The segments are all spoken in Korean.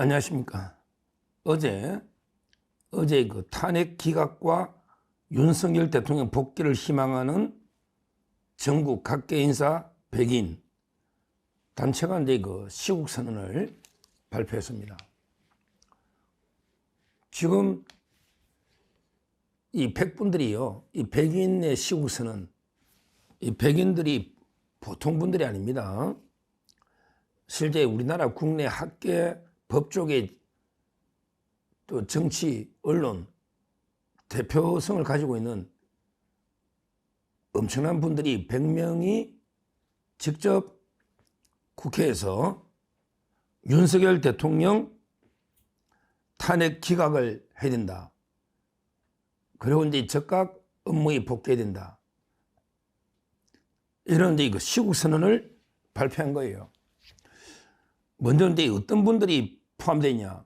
안녕하십니까. 어제 그 탄핵 기각과 윤석열 대통령 복귀를 희망하는 전국 각계 인사 100인 단체가 이제 그 시국 선언을 발표했습니다. 지금 이 100분들이요, 이 100인의 시국 선언, 이 100인들이 보통 분들이 아닙니다. 실제 우리나라 국내 학계, 법조계, 또 정치, 언론, 대표성을 가지고 있는 엄청난 분들이 100명이 직접 국회에서 윤석열 대통령 탄핵 기각을 해야 된다. 그리고 이제 즉각 업무에 복귀해야 된다. 이런 이제 그 시국 선언을 발표한 거예요. 먼저 이제 어떤 분들이 포함되어 있냐.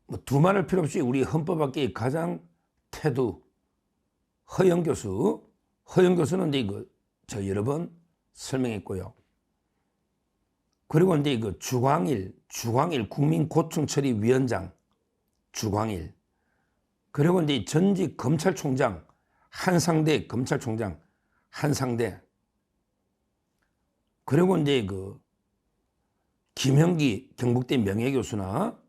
뭐 두말할 필요 없이 우리 헌법학계의 가장 태두 허영 교수, 허영 교수는 이제 저 여러 번 설명했고요. 그리고 이제 주광일 국민고충처리위원장 주광일, 그리고 이제 전직 검찰총장 한상대 검찰총장 한상대, 그리고 이제 김형기 경북대 명예교수나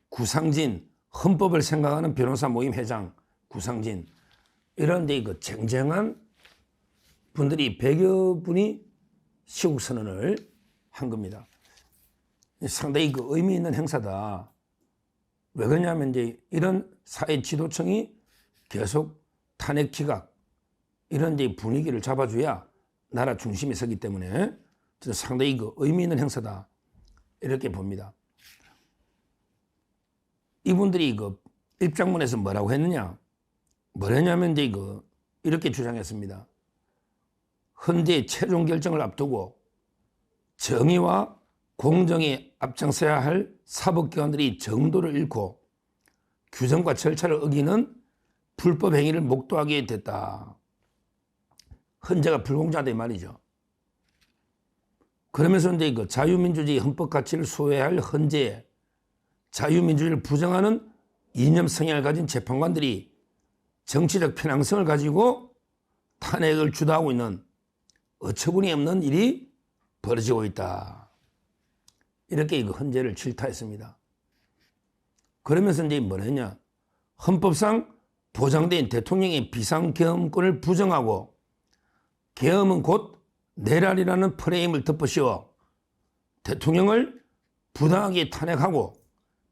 구상진 헌법을 생각하는 변호사 모임 회장 구상진, 이런 데 쟁쟁한 분들이 100여 분이 시국 선언을 한 겁니다. 상당히 의미 있는 행사다. 왜 그러냐면 이제 이런 사회 지도층이 계속 탄핵 기각 이런 데 분위기를 잡아줘야 나라 중심에 서기 때문에 상당히 의미 있는 행사다, 이렇게 봅니다. 이분들이 입장문에서 뭐라고 했느냐? 뭐랬냐면 이제 이렇게 주장했습니다. 현재 최종 결정을 앞두고 정의와 공정에 앞장서야 할 사법기관들이 정도를 잃고 규정과 절차를 어기는 불법 행위를 목도하게 됐다. 헌재가 불공정하다 이 말이죠. 그러면서 이제 자유민주주의 헌법 가치를 수호해야 할 헌재에 자유민주주의를 부정하는 이념 성향을 가진 재판관들이 정치적 편향성을 가지고 탄핵을 주도하고 있는 어처구니 없는 일이 벌어지고 있다. 이렇게 헌재를 질타했습니다. 그러면서 이제 뭐랬냐? 헌법상 보장된 대통령의 비상계엄권을 부정하고 계엄은 곧 내란이라는 프레임을 덮어씌워 대통령을 부당하게 탄핵하고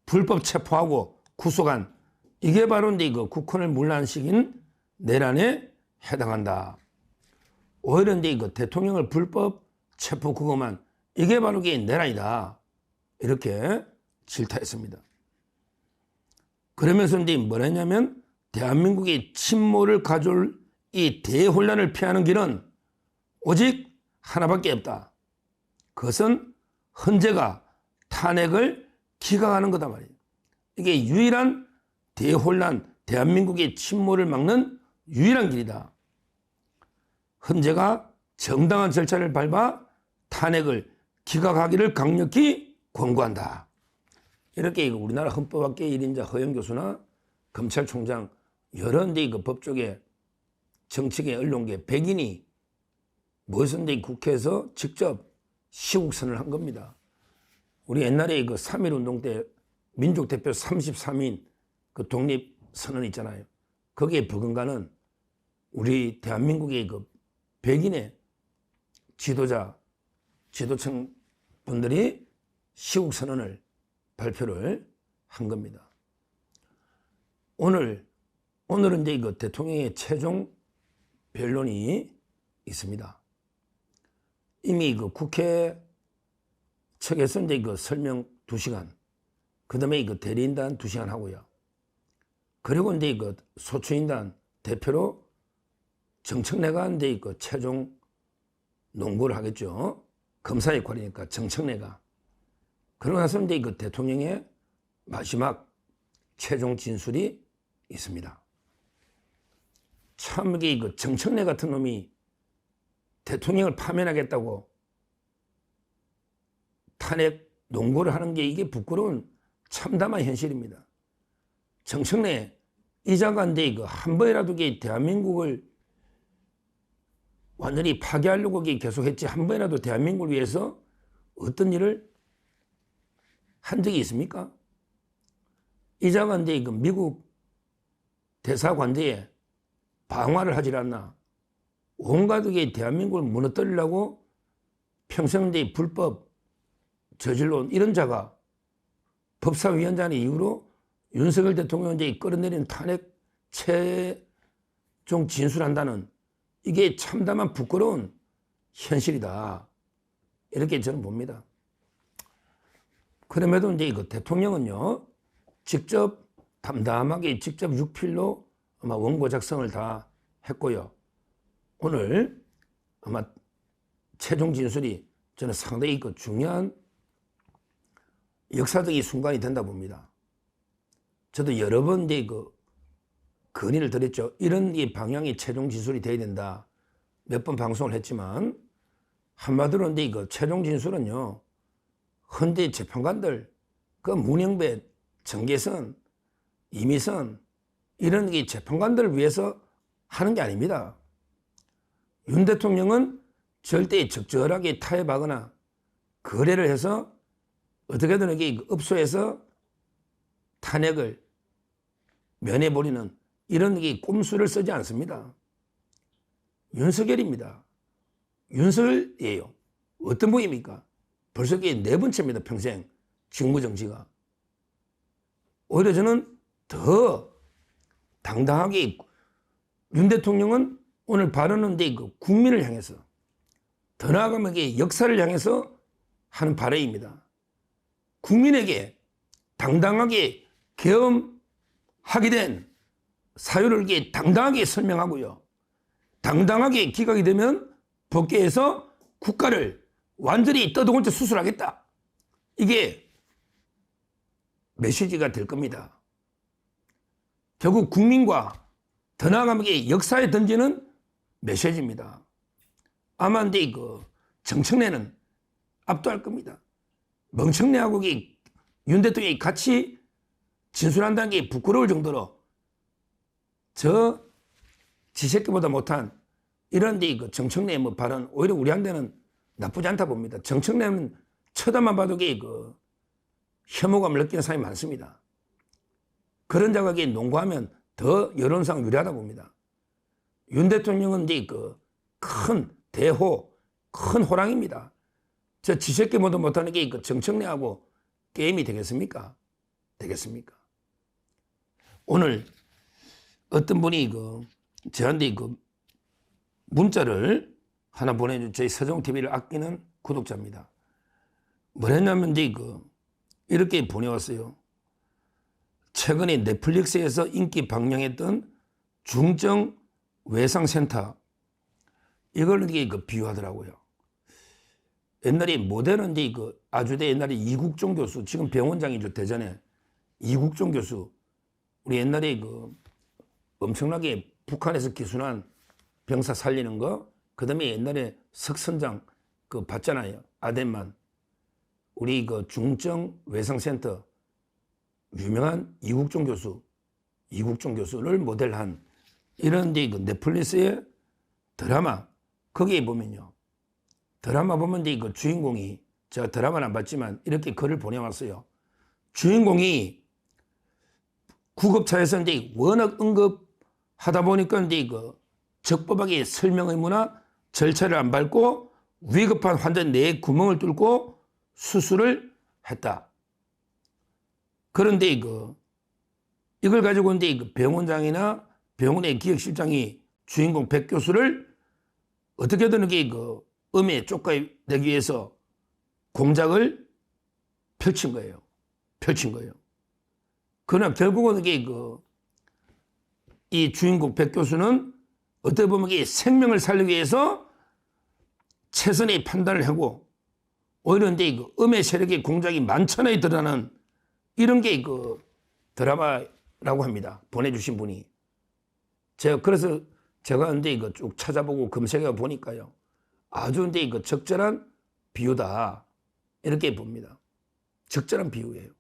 불법 체포하고 구속한, 이게 바로 이제 국헌을 문란시킨 내란에 해당한다. 오히려 이제 대통령을 불법 체포 구금한 이게 바로 이게 내란이다. 이렇게 질타했습니다. 그러면서 이제 뭐랬냐면 대한민국의 침몰을 가져올 이 대혼란을 피하는 길은 오직 하나밖에 없다. 그것은 헌재가 탄핵을 기각하는 거다 말이에요. 이게 유일한 대혼란, 대한민국의 침몰을 막는 유일한 길이다. 헌재가 정당한 절차를 밟아 탄핵을 기각하기를 강력히 권고한다. 이렇게 우리나라 헌법학계 1인자 허영 교수나 검찰총장 여러 법조계, 정치계, 언론계 100인이 모여서 국회에서 직접 시국선언을 한 겁니다. 우리 옛날에 3.1운동 때 민족대표 33인 독립선언 있잖아요. 거기에 버금가는 우리 대한민국의 100인의 지도층 분들이 시국선언을 발표를 한 겁니다. 오늘은 이제 대통령의 최종 변론이 있습니다. 이미 국회 측에서 이제 설명 2시간, 그 다음에 대리인단 2시간 하고요. 그리고 이제 소추인단 대표로 정청래가 이제 최종 논고를 하겠죠. 검사 역할이니까 정청래가. 그러고 나서 이제 대통령의 마지막 최종 진술이 있습니다. 참 이게 정청래 같은 놈이 대통령을 파면하겠다고 탄핵 농고를 하는 게 이게 부끄러운 참담한 현실입니다. 정청래 이자간데 이거 한 번이라도 대한민국을 완전히 파괴하려고 계속했지 한 번이라도 대한민국을 위해서 어떤 일을 한 적이 있습니까? 이자간데 이거 미국 대사관제에 방화를 하질 않나. 온갖 대한민국을 무너뜨리려고 평생대 불법 저질러온 이런 자가 법사위원장의 이후로 윤석열 대통령이 끌어내린 탄핵 최종 진술한다는 이게 참담한 부끄러운 현실이다. 이렇게 저는 봅니다. 그럼에도 이제 대통령은요, 직접 담담하게 직접 육필로 아마 원고 작성을 다 했고요. 오늘 아마 최종 진술이 저는 상당히 중요한 역사적인 순간이 된다 봅니다. 저도 여러 번 건의를 드렸죠. 이런 방향의 최종 진술이 돼야 된다. 몇 번 방송을 했지만 한마디로 최종 진술은요, 현재 재판관들 문영배, 정계선, 이미선 이런 재판관들을 위해서 하는 게 아닙니다. 윤 대통령은 절대 적절하게 타협하거나 거래를 해서 어떻게든 읍소해서 탄핵을 면해버리는 이런 꼼수를 쓰지 않습니다. 윤석열입니다. 윤석열이에요. 어떤 분입니까? 벌써 네 번째입니다. 평생 직무정지가. 오히려 저는 더 당당하게 윤 대통령은 오늘 발언은 국민을 향해서 더 나아가면 역사를 향해서 하는 발언입니다. 국민에게 당당하게 계엄하게 된 사유를 당당하게 설명하고요. 당당하게 기각이 되면 복귀해서 국가를 완전히 떠도곤 채 수술하겠다. 이게 메시지가 될 겁니다. 결국 국민과 더 나아가면 역사에 던지는 메시지입니다. 아마 정청래는 압도할 겁니다. 멍청래하고 윤 대통령이 같이 진술한다는 게 부끄러울 정도로 저 지새끼보다 못한 이런 정청래 발언 오히려 우리한테는 나쁘지 않다 봅니다. 정청래는 쳐다만 봐도 혐오감을 느끼는 사람이 많습니다. 그런 자가 농구하면 더 여론상 유리하다 봅니다. 윤 대통령은 큰 대호, 큰 호랑입니다. 저 지새끼보다 못하는 게 정청래하고 게임이 되겠습니까? 되겠습니까? 오늘 어떤 분이 저한테 문자를 하나 보내준 저희 서정TV를 아끼는 구독자입니다. 뭘 했냐면 이렇게 보내왔어요. 최근에 넷플릭스에서 인기 방영했던 중증 외상센터 이걸 비유하더라고요. 옛날에 모델은 아주대 옛날에 이국종 교수, 지금 병원장이죠. 대전에 이국종 교수, 우리 옛날에 엄청나게 북한에서 기순한 병사 살리는 거, 그 다음에 옛날에 석선장 봤잖아요. 아덴만. 우리 중증 외상센터 유명한 이국종 교수를 모델한 이런 넷플릭스의 드라마, 거기에 보면요. 드라마 보면 주인공이, 제가 드라마는 안 봤지만 이렇게 글을 보내왔어요. 주인공이 구급차에서 워낙 응급하다 보니까 적법하게 설명 의무나 절차를 안 밟고 위급한 환자 뇌에 구멍을 뚫고 수술을 했다. 그런데 이걸 가지고 병원장이나 병원의 기획실장이 주인공 백 교수를 어떻게든 음에 쫓아내기 위해서 공작을 펼친 거예요. 그러나 결국은 이 주인공 백 교수는 어떻게 보면 생명을 살리기 위해서 최선의 판단을 하고 오히려 음의 세력의 공작이 만천하에 드러나는 이런 게 드라마라고 합니다. 보내주신 분이. 그래서 제가 쭉 찾아보고 검색해 보니까요. 아주 적절한 비유다. 이렇게 봅니다. 적절한 비유예요.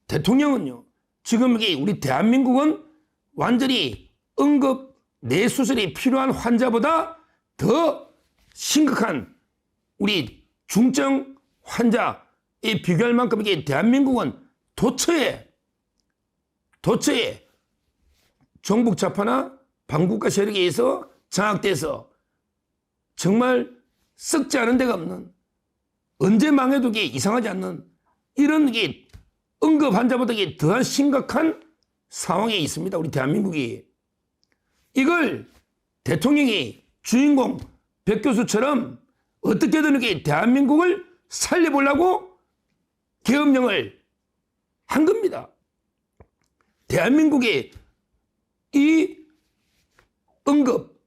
대통령은요, 지금 이게 우리 대한민국은 완전히 응급 뇌수술이 필요한 환자보다 더 심각한 우리 중증 환자에 비교할 만큼 이게 대한민국은 도처에 정북 좌파나 반국가 세력에 의해서 장악돼서 정말 썩지 않은 데가 없는, 언제 망해도 이게 이상하지 않는 이런 게 응급 환자보다 더한 심각한 상황에 있습니다. 우리 대한민국이. 이걸 대통령이 주인공 백 교수처럼 어떻게든 이렇게 대한민국을 살려보려고 계엄령을 한 겁니다. 대한민국의 이 응급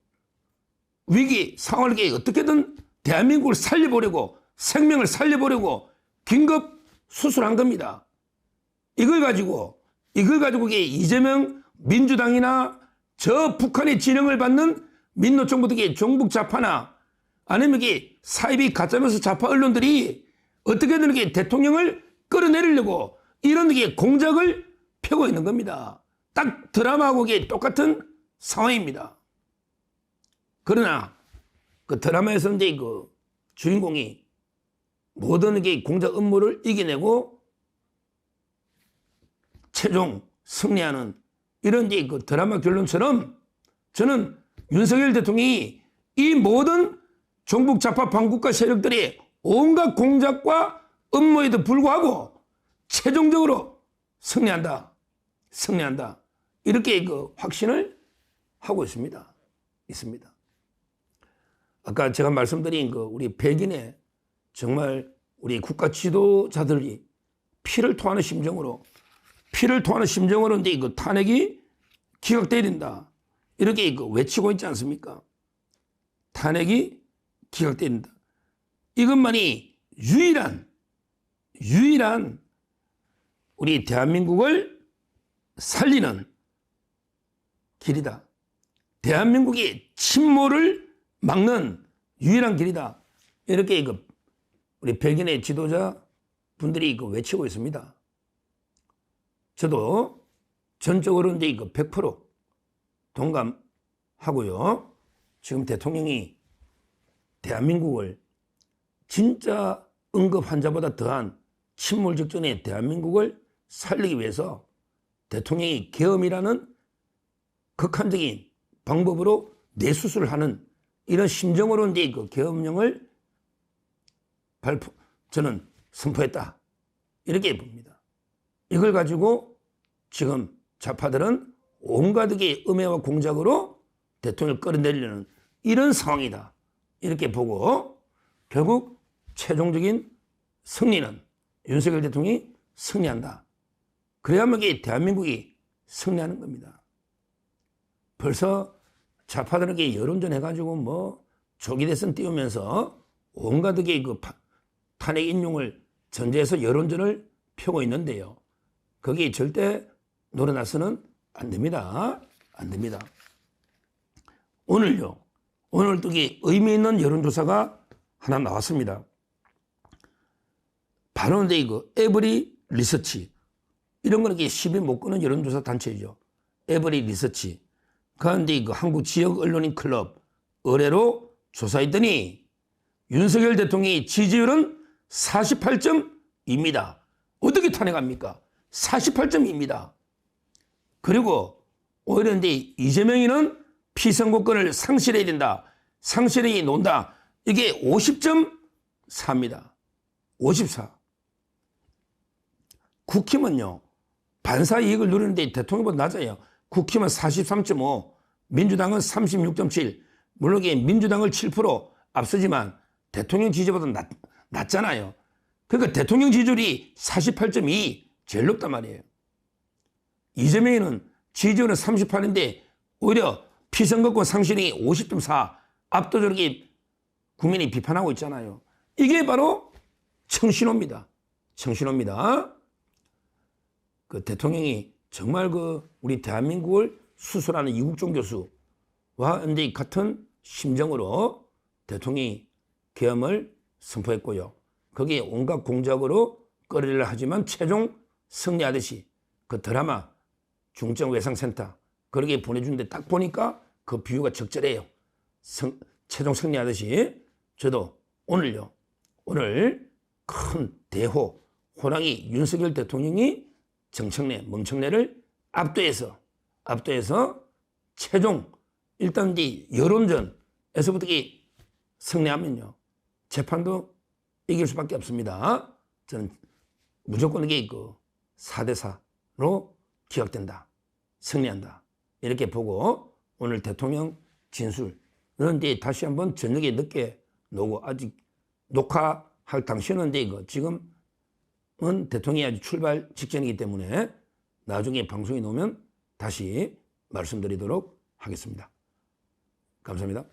위기 상황을 어떻게든 대한민국을 살려보려고, 생명을 살려보려고 긴급 수술한 겁니다. 이걸 가지고 이재명 민주당이나 저 북한의 진영을 받는 민노총부들의 종북 좌파나 아니면 이게 사이비 가짜뉴스 좌파 언론들이 어떻게든 이렇게 대통령을 끌어내리려고 이런 게 공작을 펴고 있는 겁니다. 딱 드라마하고 똑같은 상황입니다. 그러나 그 드라마에서는 이제 그 주인공이 모든 게 공작 음모를 이겨내고 최종 승리하는 이런 이제 그 드라마 결론처럼 저는 윤석열 대통령이 이 모든 종북 좌파 반국가 세력들의 온갖 공작과 음모에도 불구하고 최종적으로 승리한다. 이렇게 그 확신을 하고 있습니다. 아까 제가 말씀드린 그 우리 백인의 정말 우리 국가 지도자들이 피를 토하는 심정으로 이제 그 탄핵이 기각돼야 된다. 이렇게 그 외치고 있지 않습니까? 탄핵이 기각돼야 된다. 이것만이 유일한 우리 대한민국을 살리는 길이다. 대한민국의 침몰을 막는 유일한 길이다. 이렇게 그 우리 백인의 지도자 분들이 그 외치고 있습니다. 저도 전적으로 이제 그 100% 동감하고요. 지금 대통령이 대한민국을 진짜 응급 환자보다 더한 침몰 직전의 대한민국을 살리기 위해서 대통령이 계엄이라는 극한적인 방법으로 뇌수술을 하는 이런 심정으로 이제 그 계엄령을 저는 선포했다. 이렇게 봅니다. 이걸 가지고 지금 좌파들은 온갖의 음해와 공작으로 대통령을 끌어내리려는 이런 상황이다. 이렇게 보고 결국 최종적인 승리는 윤석열 대통령이 승리한다. 그래야만 대한민국이 승리하는 겁니다. 벌써 좌파들에게 여론전 해가지고 뭐 조기 대선 띄우면서 온갖의 그 탄핵 인용을 전제해서 여론전을 펴고 있는데요. 거기에 절대 놀아나서는 안 됩니다. 오늘요. 오늘 또 의미 있는 여론조사가 하나 나왔습니다. 바로 이거 에브리 리서치. 이런 거는 시비 못 거는 여론조사 단체죠. 에브리 리서치. 그런데 그 한국 지역 언론인 클럽 의뢰로 조사했더니 윤석열 대통령의 지지율은 48.2입니다. 어떻게 탄핵합니까? 48.2입니다. 그리고 오히려 이재명이는 피선거권을 상실해야 된다. 상실행위 논다. 이게 50.4입니다. 54. 국힘은요. 반사 이익을 누리는데 대통령보다 낮아요. 국힘은 43.5, 민주당은 36.7. 물론 민주당을 7% 앞서지만 대통령 지지보다 낮잖아요. 그러니까 대통령 지지율이 48.2 제일 높단 말이에요. 이재명이는 지지율은 38인데 오히려 피선거권 상실이 50.4 압도적으로 국민이 비판하고 있잖아요. 이게 바로 청신호입니다. 그 대통령이 정말 우리 대한민국을 수술하는 이국종 교수와 이제 같은 심정으로 대통령이 계엄을 선포했고요. 거기에 온갖 공작으로 거래를 하지만 최종 승리하듯이 그 드라마 중증 외상센터 그렇게 보내주는데 딱 보니까 그 비유가 적절해요. 최종 승리하듯이 저도 오늘요. 오늘 큰 대호 호랑이 윤석열 대통령이 정청래 멍청래를 압도해서 최종 일단 이 여론전에서부터 승리하면요. 재판도 이길 수밖에 없습니다. 저는 무조건 이게 있고 4대4로 기각된다. 승리한다. 이렇게 보고 오늘 대통령 진술은 이제 다시 한번 저녁에 늦게 놓고 아직 녹화할 당시였는데 이거 지금은 대통령이 아직 출발 직전이기 때문에 나중에 방송에 놓으면 다시 말씀드리도록 하겠습니다. 감사합니다.